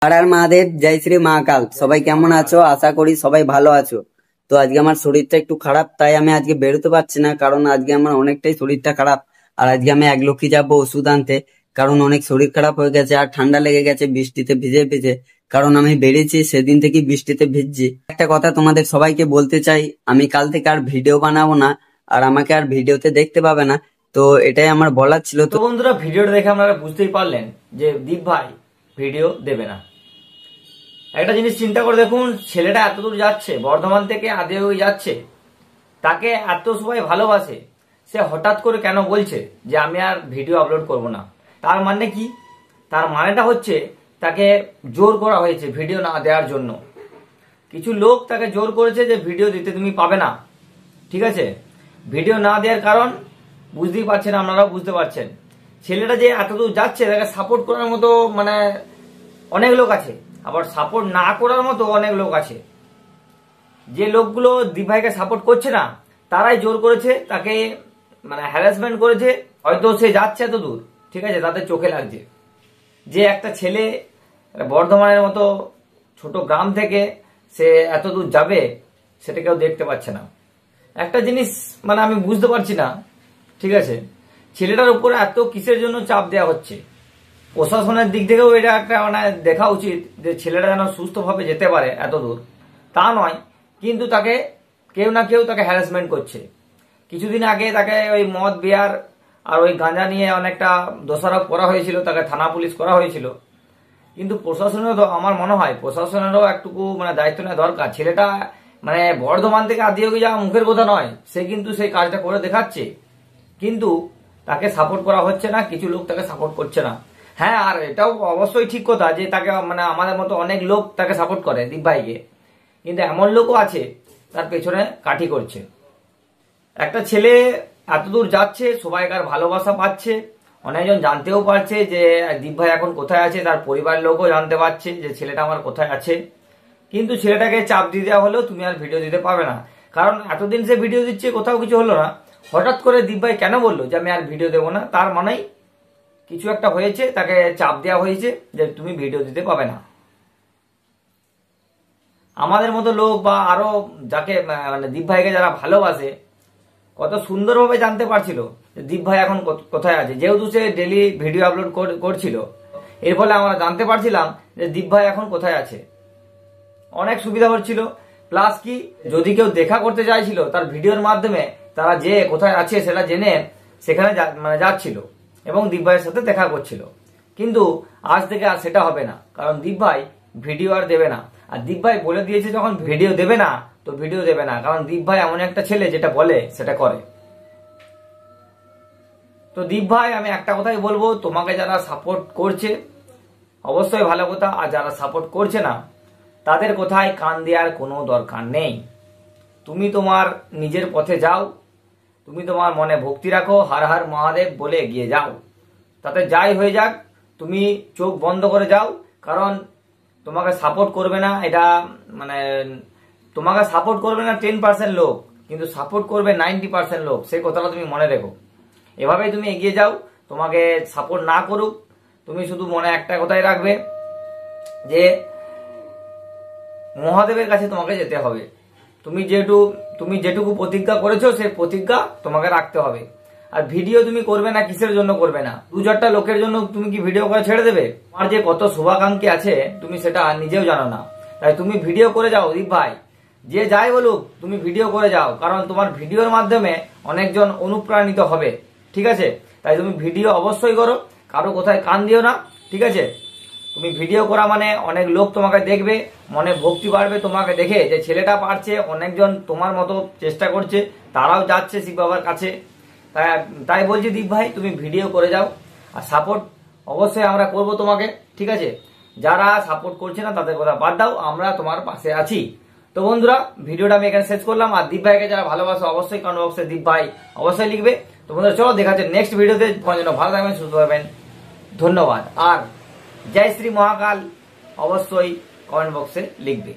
হর হর মহাদেব, জয় শ্রী মহাকাল। সবাই কেমন আছো? আশা করি সবাই ভালো আছো। তো আজকে আমার শরীরটা একটু খারাপ, তাই আমি আজকে বেরোতে পারছি না, কারণ আজকে আমার অনেকটাই শরীরটা খারাপ। আর আজকে আমি একলক্ষী যাবো ওষুধ আনতে, কারণ অনেক শরীর খারাপ হয়ে গেছে আর ঠান্ডা লেগে গেছে বৃষ্টিতে ভিজে ভিজে। কারণ আমি বেরিয়েছি সেদিন থেকে বৃষ্টিতে ভিজছি। একটা কথা তোমাদের সবাইকে বলতে চাই, আমি কাল থেকে আর ভিডিও বানাবো না, আর আমাকে আর ভিডিওতে দেখতে পাবে না। তো এটাই আমার বলার ছিল। তো বন্ধুরা, ভিডিওটা দেখে আপনারা বুঝতেই পারলেন যে দীপ ভাই ভিডিও দেবে না। একটা জিনিস চিন্তা করে দেখুন, ছেলেটা এত দূর যাচ্ছে, বর্ধমান থেকে আদিয়োগী যাচ্ছে, তাকে এত সবাই ভালোবাসে, সে হঠাৎ করে কেন বলছে যে আমি আর ভিডিও আপলোড করব না? তার মানে কি? তার মানেটা হচ্ছে তাকে জোর করা হয়েছে ভিডিও না দেওয়ার জন্য। কিছু লোক তাকে জোর করেছে যে ভিডিও দিতে তুমি পাবে না, ঠিক আছে? ভিডিও না দেওয়ার কারণ বুঝতেই পারছেন, আপনারাও বুঝতে পারছেন। ছেলেটা যে এতদূর যাচ্ছে, তাকে সাপোর্ট করার মতো মানে অনেক লোক আছে, আবার সাপোর্ট না করার মতো অনেক লোক আছে। যে লোকগুলো দীপ ভাইকে সাপোর্ট করছে না, তারাই জোর করেছে, তাকে মানে হ্যারাসমেন্ট করেছে। হয়তো সে যাচ্ছে এত দূর, ঠিক আছে, তাদের চোখে লাগছে যে একটা ছেলে বর্ধমানের মতো ছোট গ্রাম থেকে সে এত দূর যাবে, সেটা কেউ দেখতে পাচ্ছে না। একটা জিনিস মানে আমি বুঝতে পারছি না, ঠিক আছে, ছেলেটার উপরে এত কিসের জন্য চাপ দেওয়া হচ্ছে? প্রশাসনের দিক থেকেও এটা একটা মানে দেখা উচিত যে ছেলেটা যেন সুস্থভাবে যেতে পারে এত দূর, তা নয়। কিন্তু তাকে কেউ না কেউ তাকে হ্যারাসমেন্ট করছে। কিছুদিন আগে তাকে ওই মদ বিয়ার আর ওই গাঁজা নিয়ে অনেকটা দোষারোপ করা হয়েছিল, তাকে থানা পুলিশ করা হয়েছিল। কিন্তু প্রশাসনেরও, আমার মনে হয় প্রশাসনেরও একটুকু মানে দায়িত্ব নেওয়া দরকার। ছেলেটা মানে বর্ধমান থেকে আদিয়োগী যাওয়া মুখের কথা নয়, সে কিন্তু সেই কাজটা করে দেখাচ্ছে, কিন্তু তাকে সাপোর্ট করা হচ্ছে না, কিছু লোক তাকে সাপোর্ট করছে না। হ্যাঁ, আর এটাও অবশ্যই ঠিক কথা যে তাকে মানে আমাদের মতো অনেক লোক তাকে সাপোর্ট করে দীপ ভাইকে, কিন্তু এমন লোকও আছে তার পেছনে কাঠি করছে। একটা ছেলে এতদূর যাচ্ছে, সবাইকার ভালোবাসা পাচ্ছে, অনেকজন জানতেও পারছে যে দীপ ভাই এখন কোথায় আছে, তার পরিবারের লোকও জানতে পারছে যে ছেলেটা আমার কোথায় আছে। কিন্তু ছেলেটাকে চাপ দিয়ে দেওয়া হলেও তুমি আর ভিডিও দিতে পারবে না, কারণ এতদিন সে ভিডিও দিচ্ছে, কোথাও কিছু হলো না। হঠাৎ করে দীপ ভাই কেন বললো যে আমি আর ভিডিও দেবো না? তার মানেই কিছু একটা হয়েছে, তাকে চাপ দেওয়া হয়েছে যে তুমি ভিডিও দিতে পাবে না। আমাদের মতো লোক বা আরো যাকে মানে দীপ ভাইকে যারা ভালোবাসে, কত সুন্দরভাবে জানতে পারছিল যে দীপ ভাই এখন কোথায় আছে। যেহেতু সে ডেলি ভিডিও আপলোড করছিল, এর ফলে আমরা জানতে পারছিলাম যে দীপ ভাই এখন কোথায় আছে। অনেক সুবিধা হচ্ছিল। প্লাস কি, যদি কেউ দেখা করতে চাইছিল, তার ভিডিওর মাধ্যমে তারা যে কোথায় আছে সেটা জেনে সেখানে মানে যাচ্ছিল এবং দীপ ভাইয়ের সাথে দেখা করছিল। কিন্তু আজ থেকে আর সেটা হবে না, কারণ দীপ ভাই ভিডিও আর দেবে না। আর দীপ ভাই বলে দিয়েছে যখন ভিডিও দেবে না, তো ভিডিও দেবে না, কারণ দীপ ভাই এমন একটা ছেলে যেটা বলে সেটা করে। তো দীপ ভাই, আমি একটা কথাই বলবো, তোমাকে যারা সাপোর্ট করছে অবশ্যই ভালো কথা, আর যারা সাপোর্ট করছে না তাদের কোথায় কান দেওয়ার কোনো দরকার নেই। তুমি তোমার নিজের পথে যাও, তুমি তোমার মনে ভক্তি রাখো, হর হর মহাদেব বলে এগিয়ে যাও। তাতে যাই হয়ে যাক, তুমি চোখ বন্ধ করে যাও, কারণ তোমাকে সাপোর্ট করবে না, এটা মানে তোমাকে সাপোর্ট করবে না 10% লোক, কিন্তু সাপোর্ট করবে 90% লোক। সেই কথাটা তুমি মনে রেখো। এভাবেই তুমি এগিয়ে যাও, তোমাকে সাপোর্ট না করুক, তুমি শুধু মনে একটা কথাই রাখবে যে মহাদেবের কাছে তোমাকে যেতে হবে। তুমি যেটুকু প্রতিজ্ঞা করেছো, সেই প্রতিজ্ঞা তোমাকে রাখতে হবে। আর ভিডিও তুমি করবে না, কিসের জন্য করবে না? 2-4টা লোকের জন্য তুমি কি ভিডিও করে ছেড়ে দেবে? তোমার যে কত শুভাকাঙ্ক্ষী আছে তুমি সেটা নিজেও জানো না। তাই তুমি ভিডিও করে যাও দীপ ভাই, যে যাই বলুক তুমি ভিডিও করে যাও, কারণ তোমার ভিডিওর মাধ্যমে অনেকজন অনুপ্রাণিত হবে, ঠিক আছে? তাই তুমি ভিডিও অবশ্যই করো, কারো কোথায় কান দিও না, ঠিক আছে? তুমি ভিডিও করা মানে অনেক লোক তোমাকে দেখবে, মনে ভক্তি বাড়বে তোমাকে দেখে যে ছেলেটা পারছে, অনেকজন তোমার মতো চেষ্টা করছে, তারাও যাচ্ছে শিব বাবার কাছে। তাই বলছি দীপ ভাই, তুমি ভিডিও করে যাও, আর সাপোর্ট অবশ্যই আমরা করব তোমাকে, ঠিক আছে? যারা সাপোর্ট করছে না তাদের কথা বাদ দাও, আমরা তোমার পাশে আছি। তো বন্ধুরা, ভিডিওটা আমি এখানে শেষ করলাম। আর দীপ ভাইকে যারা ভালোবাসে অবশ্যই কমেন্ট বক্সে দীপ ভাই অবশ্যই লিখবে। তো বন্ধুরা, চলো দেখা যাচ্ছে নেক্সট ভিডিওতে। ভালো থাকবেন, সুস্থ থাকবেন, ধন্যবাদ। আর জয় শ্রী মহাকাল অবশ্যই কমেন্ট বক্সে লিখবে।